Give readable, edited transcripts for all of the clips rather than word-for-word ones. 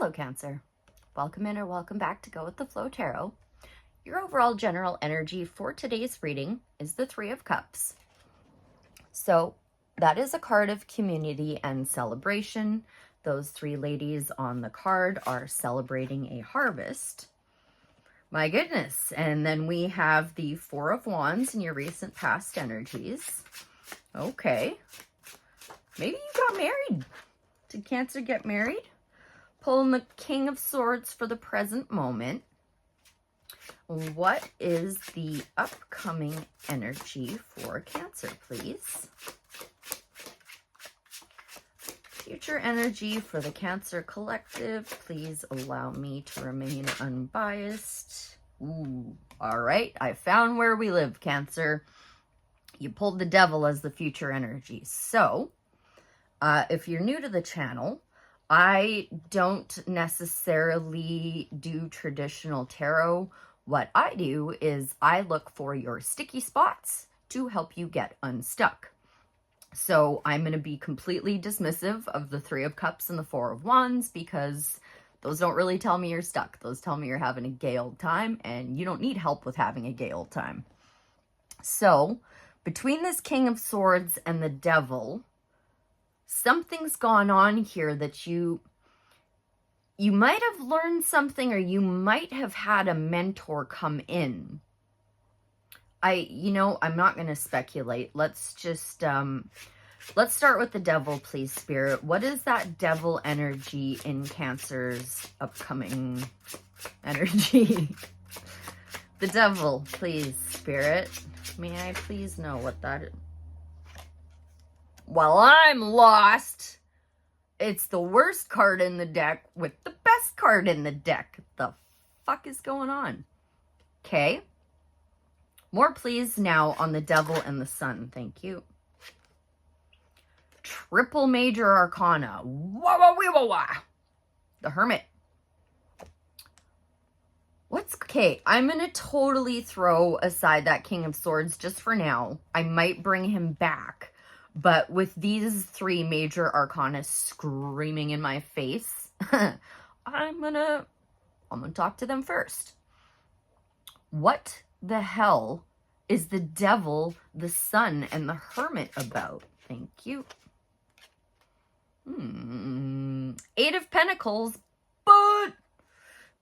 Hello, Cancer. Welcome in or welcome back to Go with the Flow Tarot. Your overall general energy for today's reading is the Three of Cups. So that is a card of community and celebration. Those three ladies on the card are celebrating a harvest. My goodness. And then we have the Four of Wands in your recent past energies. Okay. Maybe you got married. Did Cancer get married? Pulling the King of Swords for the present moment. What is the upcoming energy for Cancer, please? Future energy for the Cancer collective. Please allow me to remain unbiased. Ooh, all right. I found where we live, Cancer. You pulled the Devil as the future energy. So, if you're new to the channel, I don't necessarily do traditional tarot. What I do is I look for your sticky spots to help you get unstuck. So I'm going to be completely dismissive of the Three of Cups and the Four of Wands because those don't really tell me you're stuck. Those tell me you're having a gay old time, and you don't need help with having a gay old time. So between this King of Swords and the Devil, something's gone on here that you might have learned something, or you might have had a mentor come in. I'm not going to speculate. Let's just, let's start with the Devil, please, Spirit. What is that Devil energy in Cancer's upcoming energy? The Devil, please, Spirit. May I please know what that is? Well, I'm lost. It's the worst card in the deck with the best card in the deck. The fuck is going on? Okay. More please now on the Devil and the Sun. Thank you. Triple major arcana. Wah, wah, wah, wah, wah. The Hermit. Okay, I'm going to totally throw aside that King of Swords just for now. I might bring him back. But with these three major arcana screaming in my face, I'm gonna talk to them first. What the hell is the Devil, the Sun, and the Hermit about? Thank you. Eight of Pentacles, but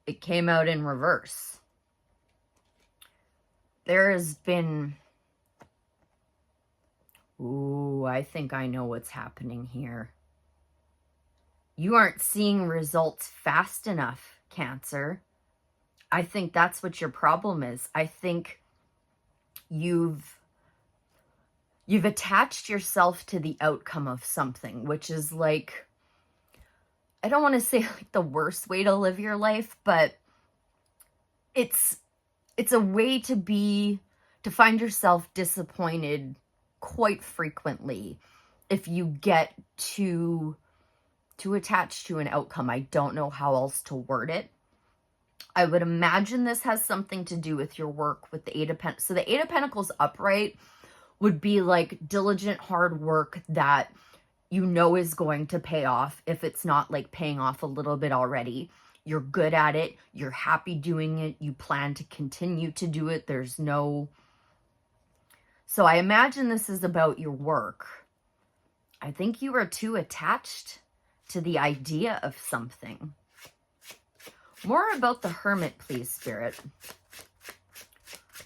it came out in reverse. There has been... Ooh, I think I know what's happening here. You aren't seeing results fast enough, Cancer. I think that's what your problem is. I think you've attached yourself to the outcome of something, which is like, I don't want to say like the worst way to live your life, but it's a way to find yourself disappointed quite frequently if you get too attached to an outcome. I don't know how else to word it. I would imagine this has something to do with your work with the Eight of Pentacles. So the Eight of Pentacles upright would be like diligent hard work that you know is going to pay off. If it's not like paying off a little bit already, you're good at it, you're happy doing it, you plan to continue to do it. So I imagine this is about your work. I think you are too attached to the idea of something. More about the Hermit, please, Spirit.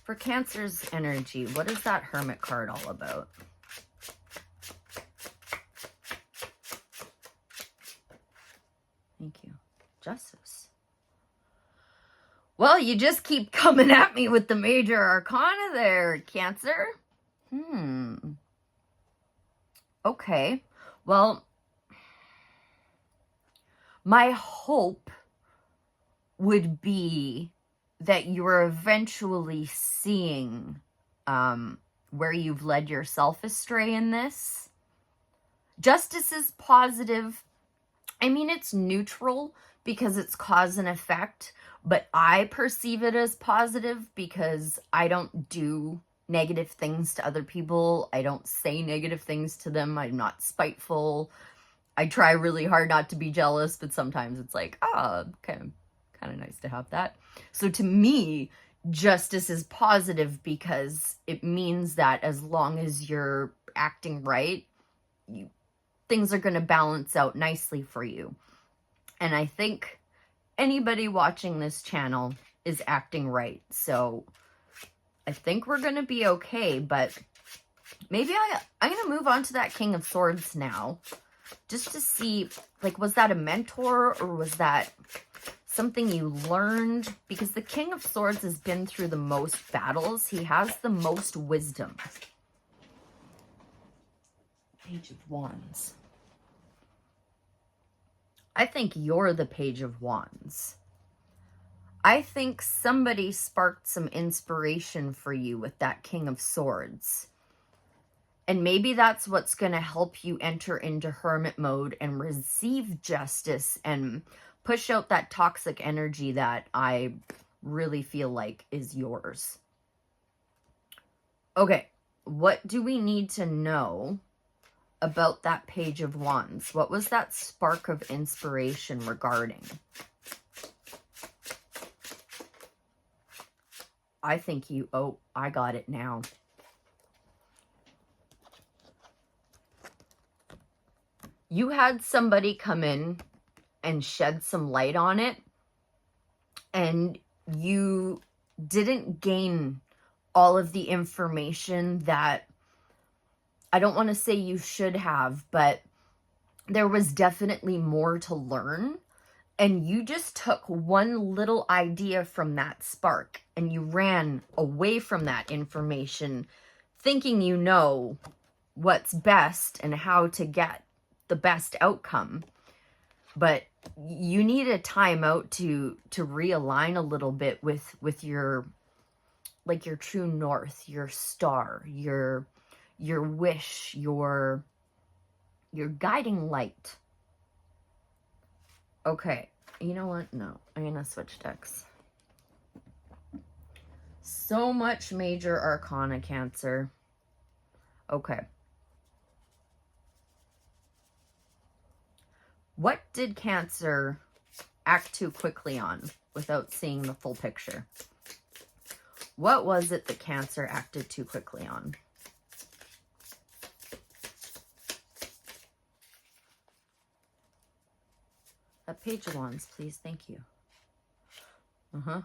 For Cancer's energy, what is that Hermit card all about? Thank you. Justice. Well, you just keep coming at me with the major arcana there, Cancer. Okay. Well, my hope would be that you're eventually seeing where you've led yourself astray in this. Justice is positive. I mean, it's neutral because it's cause and effect, but I perceive it as positive because I don't do negative things to other people. I don't say negative things to them. I'm not spiteful. I try really hard not to be jealous, but sometimes it's like, kind of nice to have that. So to me, justice is positive because it means that as long as you're acting right, things are going to balance out nicely for you. And I think anybody watching this channel is acting right. So I think we're going to be okay, but maybe I'm going to move on to that King of Swords now, just to see, like, was that a mentor or was that something you learned? Because the King of Swords has been through the most battles. He has the most wisdom. Page of Wands. I think you're the Page of Wands. I think somebody sparked some inspiration for you with that King of Swords. And maybe that's what's going to help you enter into hermit mode and receive justice and push out that toxic energy that I really feel like is yours. Okay, what do we need to know about that Page of Wands? What was that spark of inspiration regarding? I think you, oh, I got it now. You had somebody come in and shed some light on it, and you didn't gain all of the information that, I don't want to say you should have, but there was definitely more to learn. And you just took one little idea from that spark and you ran away from that information, thinking you know what's best and how to get the best outcome. But you need a time out to realign a little bit with your, like, your true north, your star, your wish, your guiding light. Okay, you know what? No, I'm going to switch decks. So much major arcana, Cancer. Okay. What did Cancer act too quickly on without seeing the full picture? What was it that Cancer acted too quickly on? A Page of Wands, please. Thank you. I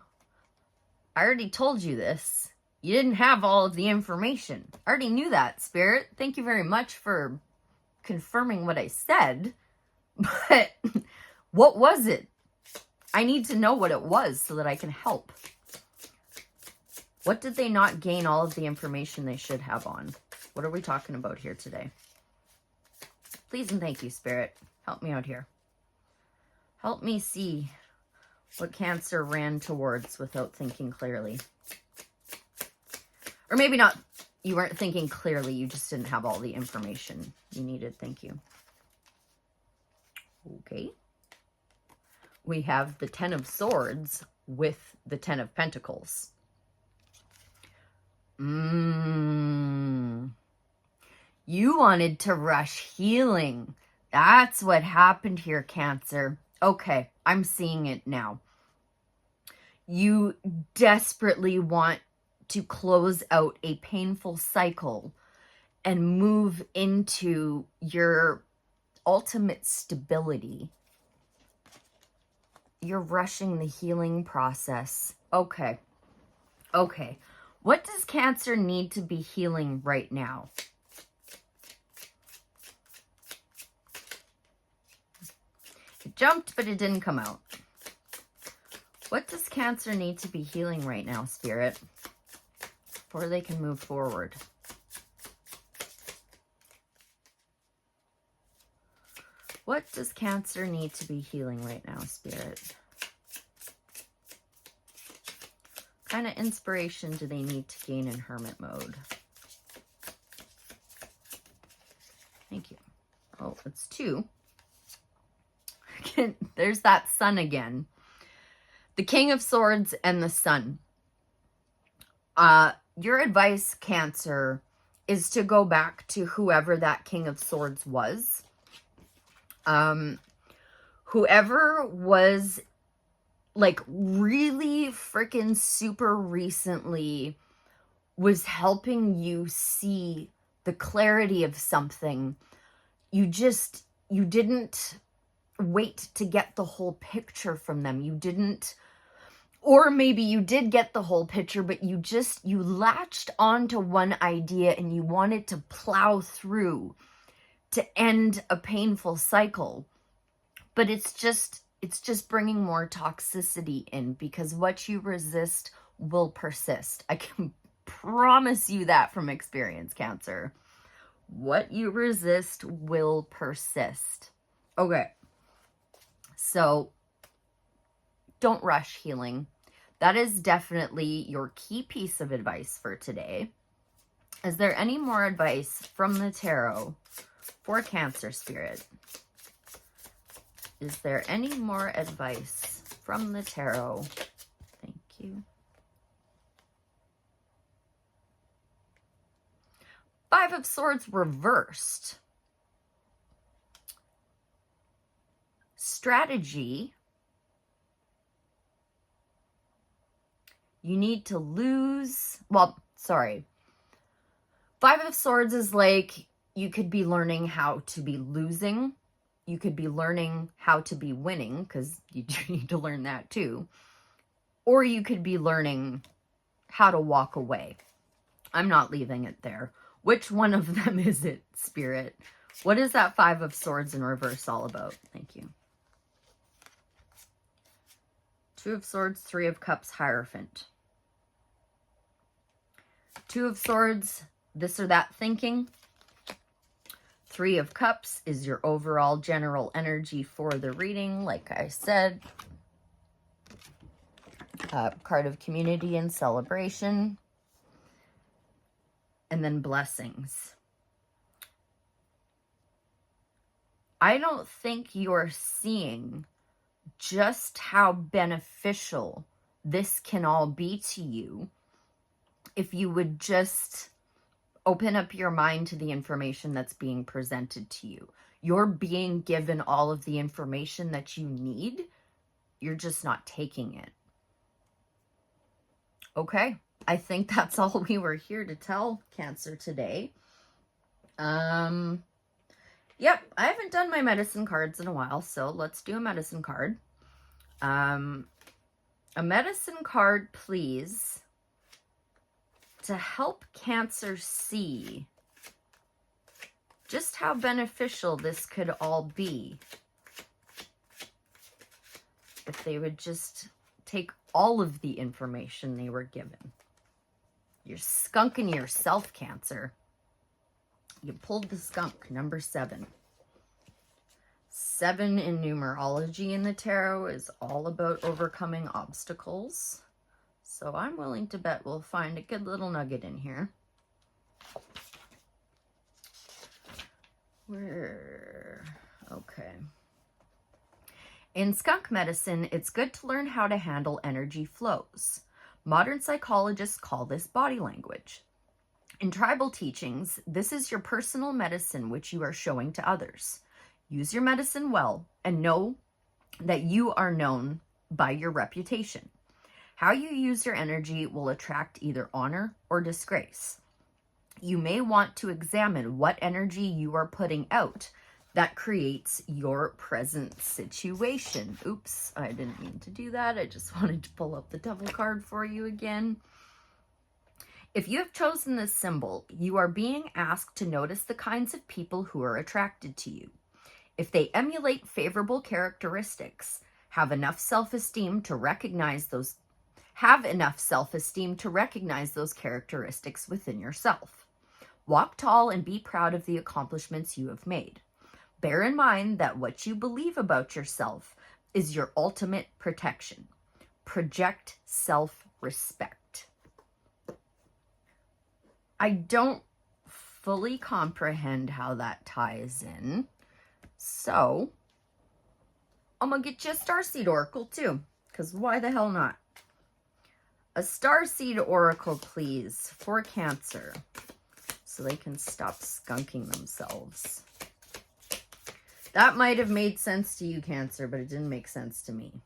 already told you this. You didn't have all of the information. I already knew that, Spirit. Thank you very much for confirming what I said. But what was it? I need to know what it was so that I can help. What did they not gain all of the information they should have on? What are we talking about here today? Please and thank you, Spirit. Help me out here. Help me see what Cancer ran towards without thinking clearly. Or maybe not, you weren't thinking clearly, you just didn't have all the information you needed. Thank you. Okay. We have the Ten of Swords with the Ten of Pentacles. You wanted to rush healing. That's what happened here, Cancer. Okay, I'm seeing it now. You desperately want to close out a painful cycle and move into your ultimate stability. You're rushing the healing process. Okay. Okay. What does Cancer need to be healing right now? It jumped, but it didn't come out. What does Cancer need to be healing right now, Spirit, before they can move forward? What does Cancer need to be healing right now, Spirit? What kind of inspiration do they need to gain in hermit mode? Thank you. Oh, it's two. There's that Sun again. The King of Swords and the Sun. Your advice, Cancer, is to go back to whoever that King of Swords was Whoever was like really freaking super recently was helping you see the clarity of something. You didn't wait to get the whole picture from them. You didn't, or maybe you did get the whole picture, but you latched onto one idea and you wanted to plow through to end a painful cycle. But it's just bringing more toxicity in, because what you resist will persist. I can promise you that from experience, Cancer. What you resist will persist. Okay. So don't rush healing. That is definitely your key piece of advice for today. Is there any more advice from the tarot for Cancer Spirit? Is there any more advice from the tarot? Thank you. 5 of Swords reversed. Strategy. You need to lose. Well, sorry. 5 of Swords is like you could be learning how to be losing. You could be learning how to be winning, because you do need to learn that too. Or you could be learning how to walk away. I'm not leaving it there. Which one of them is it, Spirit? What is that 5 of Swords in reverse all about? Thank you. 2 of Swords, 3 of Cups, Hierophant. 2 of Swords, this or that thinking. 3 of Cups is your overall general energy for the reading, like I said. Card of community and celebration. And then blessings. I don't think you're seeing just how beneficial this can all be to you if you would just open up your mind to the information that's being presented to you. You're being given all of the information that you need. You're just not taking it. Okay. I think that's all we were here to tell, Cancer, today. Yep, I haven't done my medicine cards in a while, so let's do a medicine card. A medicine card, please, to help Cancer see just how beneficial this could all be if they would just take all of the information they were given. You're skunking yourself, Cancer. You pulled the skunk, number 7. 7 in numerology in the tarot is all about overcoming obstacles. So I'm willing to bet we'll find a good little nugget in here. Okay. In skunk medicine, it's good to learn how to handle energy flows. Modern psychologists call this body language. In tribal teachings, this is your personal medicine which you are showing to others. Use your medicine well and know that you are known by your reputation. How you use your energy will attract either honor or disgrace. You may want to examine what energy you are putting out that creates your present situation. Oops, I didn't mean to do that. I just wanted to pull up the devil card for you again. If you have chosen this symbol, you are being asked to notice the kinds of people who are attracted to you. If they emulate favorable characteristics, have enough self-esteem to recognize those characteristics within yourself. Walk tall and be proud of the accomplishments you have made. Bear in mind that what you believe about yourself is your ultimate protection. Project self-respect. I don't fully comprehend how that ties in. So, I'm going to get you a starseed oracle too, because why the hell not? A starseed oracle, please, for Cancer, so they can stop skunking themselves. That might have made sense to you, Cancer, but it didn't make sense to me.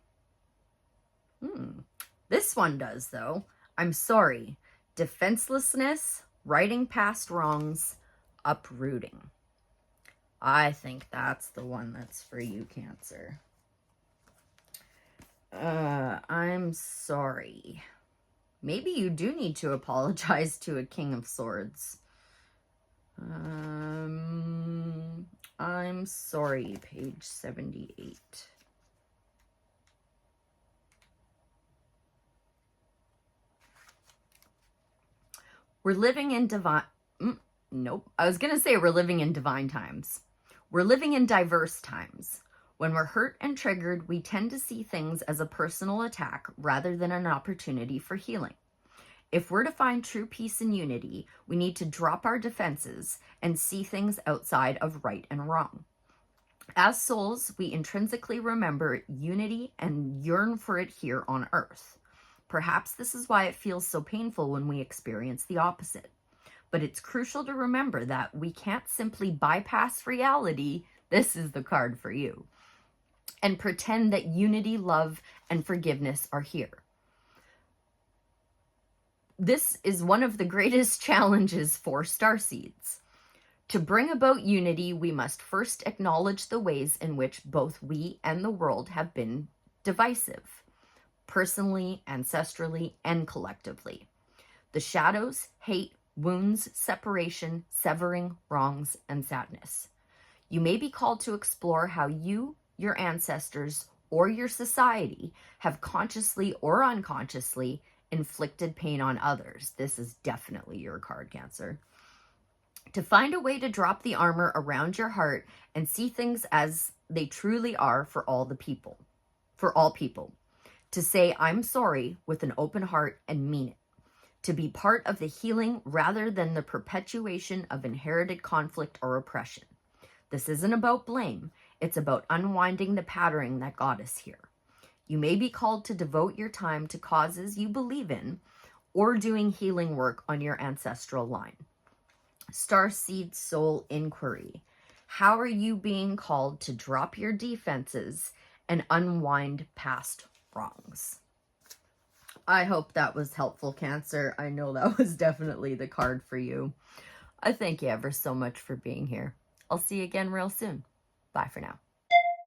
This one does, though. I'm sorry. Defenselessness, righting past wrongs, uprooting. I think that's the one that's for you, Cancer. I'm sorry. Maybe you do need to apologize to a King of Swords. I'm sorry, page 78. We're living in nope. I was going to say we're living in divine times. We're living in diverse times. When we're hurt and triggered, we tend to see things as a personal attack rather than an opportunity for healing. If we're to find true peace and unity, we need to drop our defenses and see things outside of right and wrong. As souls, we intrinsically remember unity and yearn for it here on earth. Perhaps this is why it feels so painful when we experience the opposite. But it's crucial to remember that we can't simply bypass reality, this is the card for you, and pretend that unity, love, and forgiveness are here. This is one of the greatest challenges for starseeds. To bring about unity, we must first acknowledge the ways in which both we and the world have been divisive, personally, ancestrally, and collectively. The shadows, hate, wounds, separation, severing, wrongs, and sadness. You may be called to explore how you, your ancestors, or your society have consciously or unconsciously inflicted pain on others. This is definitely your card, Cancer. To find a way to drop the armor around your heart and see things as they truly are for all people. To say, I'm sorry with an open heart and mean it. To be part of the healing rather than the perpetuation of inherited conflict or oppression. This isn't about blame. It's about unwinding the patterning that got us here. You may be called to devote your time to causes you believe in or doing healing work on your ancestral line. Starseed Soul Inquiry. How are you being called to drop your defenses and unwind past wrongs? I hope that was helpful, Cancer. I know that was definitely the card for you. I thank you ever so much for being here. I'll see you again real soon. Bye for now.